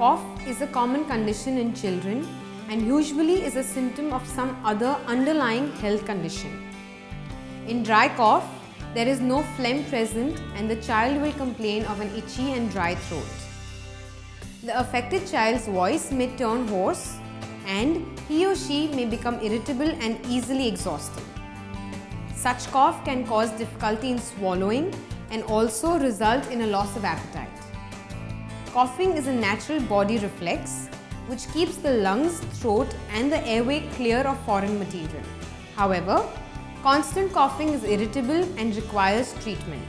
Cough is a common condition in children and usually is a symptom of some other underlying health condition. In dry cough, there is no phlegm present and the child will complain of an itchy and dry throat. The affected child's voice may turn hoarse and he or she may become irritable and easily exhausted. Such cough can cause difficulty in swallowing and also result in a loss of appetite. Coughing is a natural body reflex which keeps the lungs, throat and the airway clear of foreign material. However, constant coughing is irritable and requires treatment.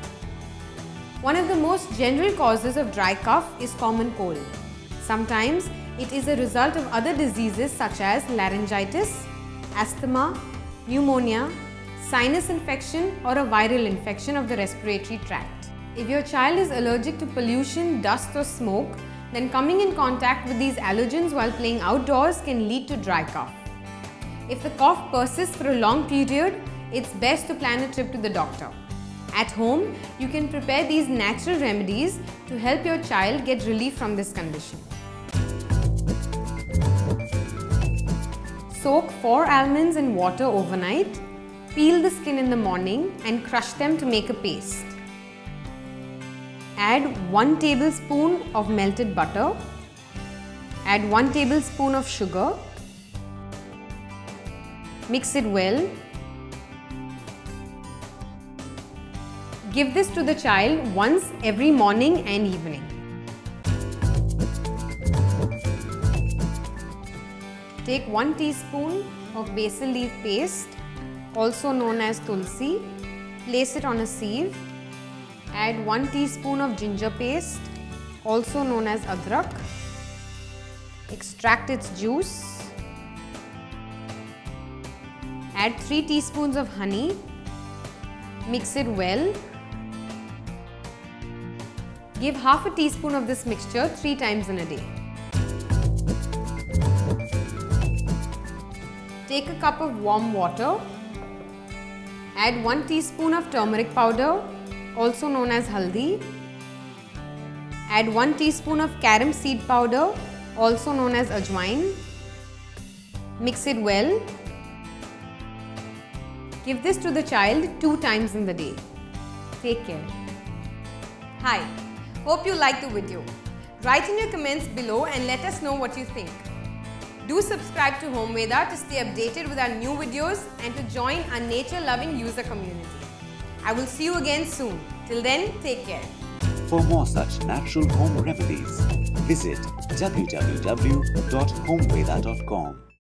One of the most general causes of dry cough is common cold. Sometimes it is a result of other diseases such as laryngitis, asthma, pneumonia, sinus infection or a viral infection of the respiratory tract. If your child is allergic to pollution, dust or smoke, then coming in contact with these allergens while playing outdoors can lead to dry cough. If the cough persists for a long period, it's best to plan a trip to the doctor. At home, you can prepare these natural remedies to help your child get relief from this condition. Soak 4 almonds in water overnight, peel the skin in the morning and crush them to make a paste. Add 1 tablespoon of melted butter. Add 1 tablespoon of sugar. Mix it well. Give this to the child once every morning and evening. Take 1 teaspoon of basil leaf paste, also known as tulsi. Place it on a sieve. Add 1 teaspoon of ginger paste, also known as adrak. Extract its juice. Add 3 teaspoons of honey. Mix it well. Give half a teaspoon of this mixture 3 times in a day. Take a cup of warm water. Add 1 teaspoon of turmeric powder, also known as haldi. Add 1 teaspoon of carom seed powder, also known as ajwain. Mix it well. Give this to the child 2 times in the day. Take care. Hi, hope you liked the video. Write in your comments below and let us know what you think. Do subscribe to Homeveda to stay updated with our new videos and to join our nature-loving user community. I will see you again soon. Till then, take care. For more such natural home remedies, visit www.homeveda.com.